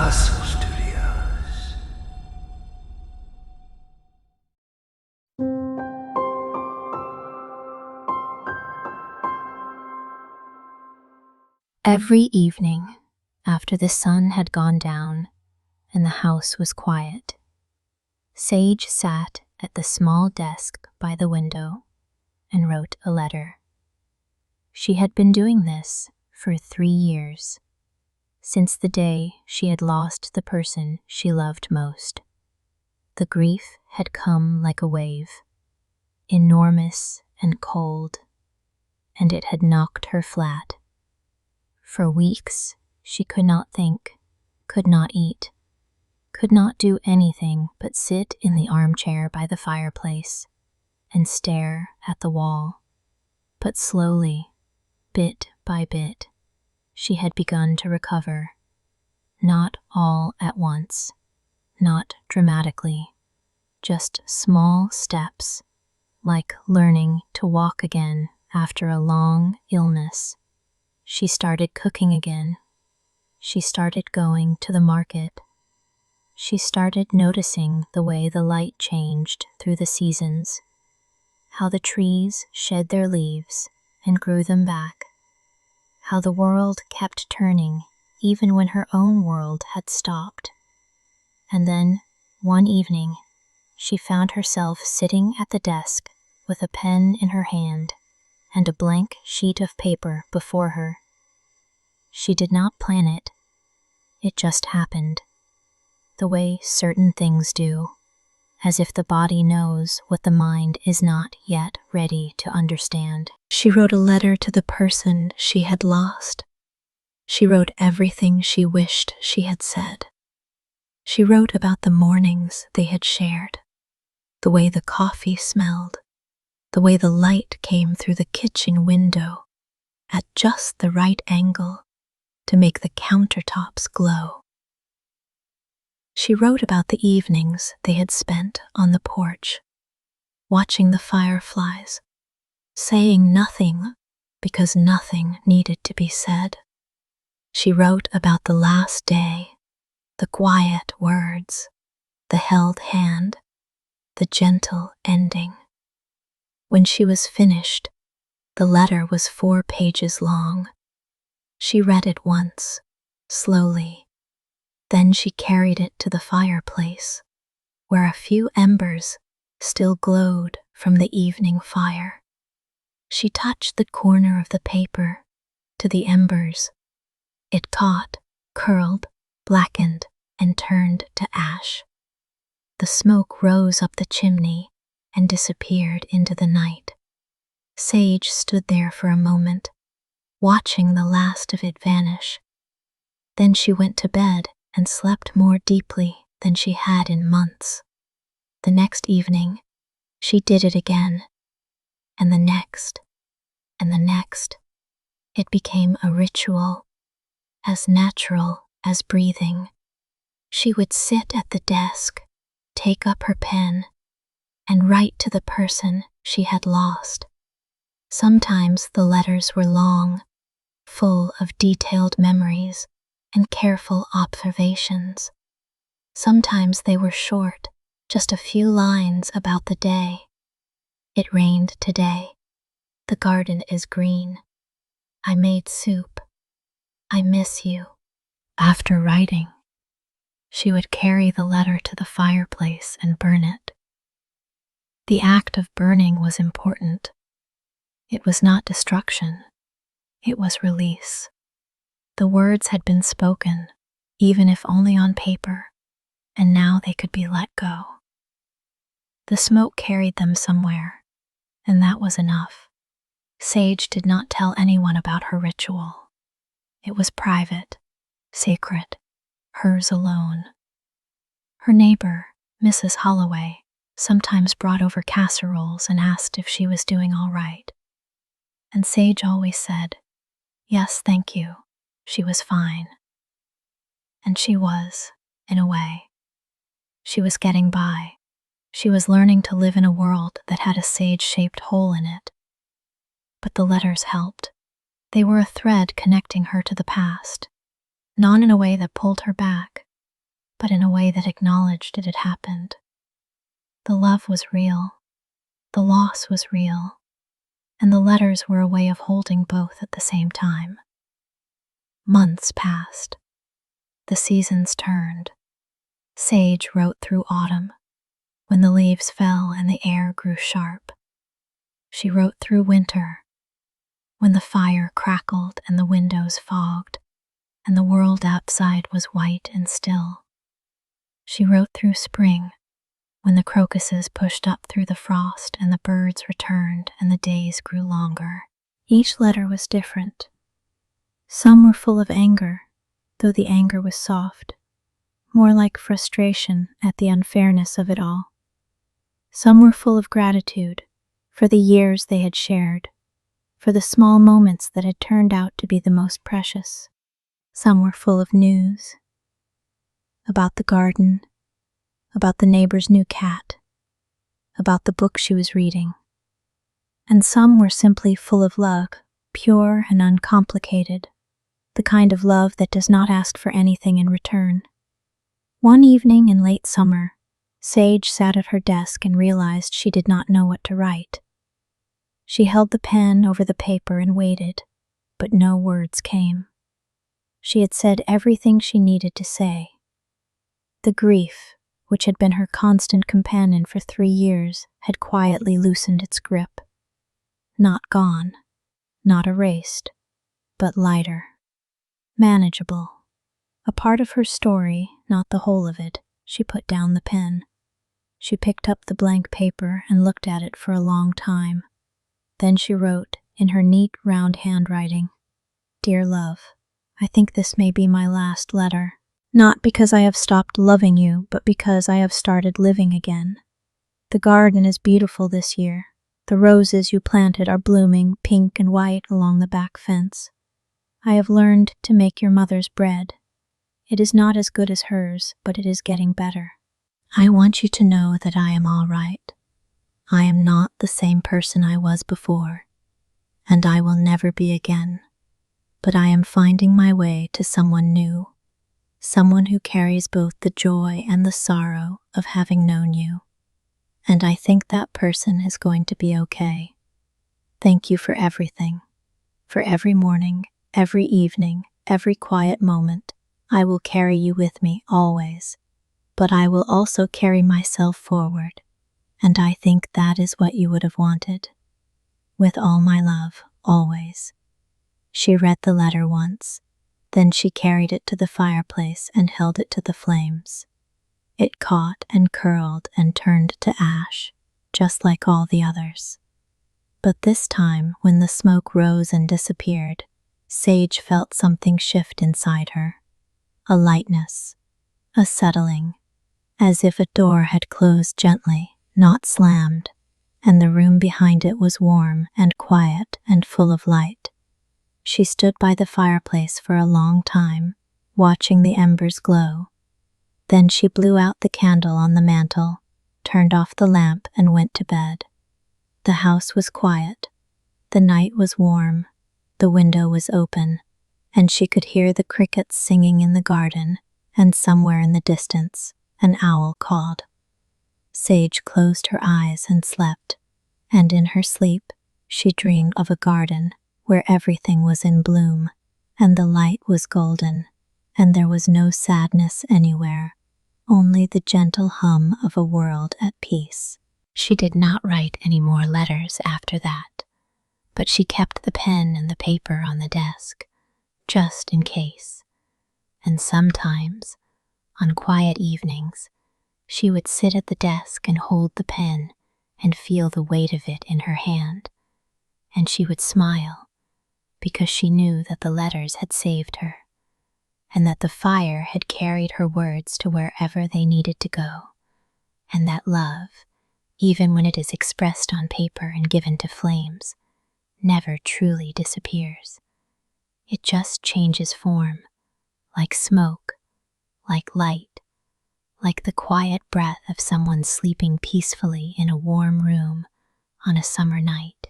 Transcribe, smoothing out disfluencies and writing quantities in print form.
Fantastical Studios. Every evening, after the sun had gone down and the house was quiet, Sage sat at the small desk by the window and wrote a letter. She had been doing this for 3 years, since the day she had lost the person she loved most. The grief had come like a wave, enormous and cold, and it had knocked her flat. For weeks, she could not think, could not eat, could not do anything but sit in the armchair by the fireplace and stare at the wall. But slowly, bit by bit, she had begun to recover. Not all at once, not dramatically, just small steps, like learning to walk again after a long illness. She started cooking again. She started going to the market. She started noticing the way the light changed through the seasons, how the trees shed their leaves and grew them back, how the world kept turning even when her own world had stopped. And then, one evening, she found herself sitting at the desk with a pen in her hand and a blank sheet of paper before her. She did not plan it. It just happened, the way certain things do, as if the body knows what the mind is not yet ready to understand. She wrote a letter to the person she had lost. She wrote everything she wished she had said. She wrote about the mornings they had shared, the way the coffee smelled, the way the light came through the kitchen window at just the right angle to make the countertops glow. She wrote about the evenings they had spent on the porch, watching the fireflies, saying nothing because nothing needed to be said. She wrote about the last day, the quiet words, the held hand, the gentle ending. When she was finished, the letter was 4 pages long. She read it once, slowly. Then she carried it to the fireplace, where a few embers still glowed from the evening fire. She touched the corner of the paper to the embers. It caught, curled, blackened, and turned to ash. The smoke rose up the chimney and disappeared into the night. Sage stood there for a moment, watching the last of it vanish. Then she went to bed and slept more deeply than she had in months. The next evening, she did it again, and the next, and the next. It became a ritual, as natural as breathing. She would sit at the desk, take up her pen, and write to the person she had lost. Sometimes the letters were long, full of detailed memories and careful observations. Sometimes they were short, just a few lines about the day. It rained today. The garden is green. I made soup. I miss you. After writing, she would carry the letter to the fireplace and burn it. The act of burning was important. It was not destruction. It was release. The words had been spoken, even if only on paper, and now they could be let go. The smoke carried them somewhere, and that was enough. Sage did not tell anyone about her ritual. It was private, sacred, hers alone. Her neighbor, Mrs. Holloway, sometimes brought over casseroles and asked if she was doing all right. And Sage always said, "Yes, thank you. She was fine." And she was, in a way. She was getting by. She was learning to live in a world that had a sage-shaped hole in it. But the letters helped. They were a thread connecting her to the past, not in a way that pulled her back, but in a way that acknowledged it had happened. The love was real, the loss was real, and the letters were a way of holding both at the same time. Months passed. The seasons turned. Sage wrote through autumn, when the leaves fell and the air grew sharp. She wrote through winter, when the fire crackled and the windows fogged, and the world outside was white and still. She wrote through spring, when the crocuses pushed up through the frost and the birds returned and the days grew longer. Each letter was different. Some were full of anger, though the anger was soft, more like frustration at the unfairness of it all. Some were full of gratitude for the years they had shared, for the small moments that had turned out to be the most precious. Some were full of news, about the garden, about the neighbor's new cat, about the book she was reading. And some were simply full of love, pure and uncomplicated, the kind of love that does not ask for anything in return. One evening in late summer, Sage sat at her desk and realized she did not know what to write. She held the pen over the paper and waited, but no words came. She had said everything she needed to say. The grief, which had been her constant companion for 3 years, had quietly loosened its grip. Not gone, not erased, but lighter, manageable. A part of her story, not the whole of it. She put down the pen. She picked up the blank paper and looked at it for a long time. Then she wrote, in her neat, round handwriting, "Dear love, I think this may be my last letter. Not because I have stopped loving you, but because I have started living again. The garden is beautiful this year. The roses you planted are blooming pink and white along the back fence. I have learned to make your mother's bread. It is not as good as hers, but it is getting better. I want you to know that I am all right. I am not the same person I was before, and I will never be again. But I am finding my way to someone new, someone who carries both the joy and the sorrow of having known you. And I think that person is going to be okay. Thank you for everything, for every morning, every evening, every quiet moment. I will carry you with me always, but I will also carry myself forward, and I think that is what you would have wanted. With all my love, always." She read the letter once, then she carried it to the fireplace and held it to the flames. It caught and curled and turned to ash, just like all the others. But this time, when the smoke rose and disappeared, Sage felt something shift inside her. A lightness, a settling, as if a door had closed gently, not slammed, and the room behind it was warm and quiet and full of light. She stood by the fireplace for a long time, watching the embers glow. Then she blew out the candle on the mantel, turned off the lamp, and went to bed. The house was quiet. The night was warm. The window was open, and she could hear the crickets singing in the garden, and somewhere in the distance, an owl called. Sage closed her eyes and slept, and in her sleep, she dreamed of a garden where everything was in bloom, and the light was golden, and there was no sadness anywhere, only the gentle hum of a world at peace. She did not write any more letters after that, but she kept the pen and the paper on the desk, just in case. And sometimes, on quiet evenings, she would sit at the desk and hold the pen and feel the weight of it in her hand, and she would smile because she knew that the letters had saved her, and that the fire had carried her words to wherever they needed to go, and that love, even when it is expressed on paper and given to flames, never truly disappears. It just changes form, like smoke, like light, like the quiet breath of someone sleeping peacefully in a warm room on a summer night.